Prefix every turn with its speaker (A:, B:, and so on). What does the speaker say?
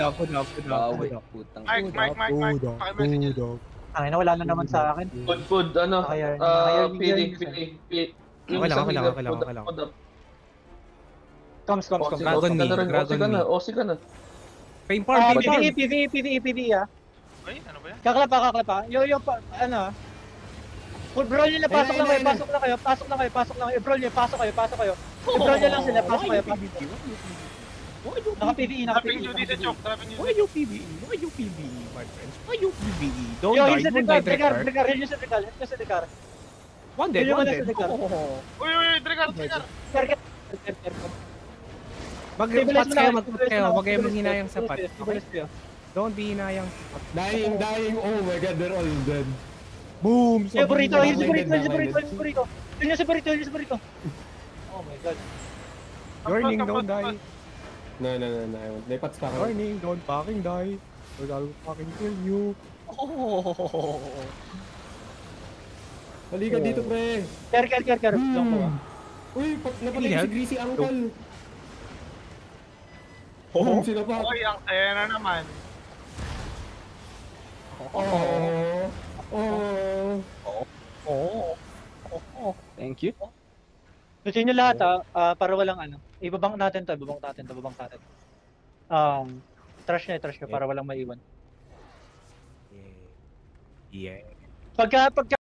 A: Bawi, putang.
B: Mike. Paki-message.
C: Ay, wala na naman sa akin.
D: Food, ano? PD. Yung isang healer, food up.
C: Comes.
D: OC ka na.
E: Pain farm.
C: PvE ah.
B: Ay, ano ba yan?
C: Kaklapa. Yo, ano ah. Brawl nyo na, pasok lang kayo. Brawl nyo, pasok kayo. Brawl nyo lang sila, pasok kayo. Naka-PvE.
B: Trapping nyo dito, Chok.
E: Why you PvE, my friends? Why you PvE? Don't
C: Yo,
E: die, don't die, Drekar.
C: Heal nyo sa Drekar.
E: One dead.
B: Uy, Drekar.
E: Mag-patch kayo, wag kayo maghinayang sa patch. Don't be hinayang.
F: Dying, oh my god, they're all dead.
E: Boom!
C: Yo, burrito. Heal nyo sa burrito. Oh my god.
E: Warning, don't die.
F: No, may patch pa ako.
E: Warning, don't fucking die. Or I'll fucking kill you.
F: Halika dito, pre.
C: Care.
F: Uy, napatay si Greasy Uncle. Sila pa.
B: Uy, ang saya na naman.
A: Thank you.
C: Gusto nyo lahat para walang ano. Ibabang natin to. Trash nyo para walang maiwan.
E: Yeah.
C: Pagka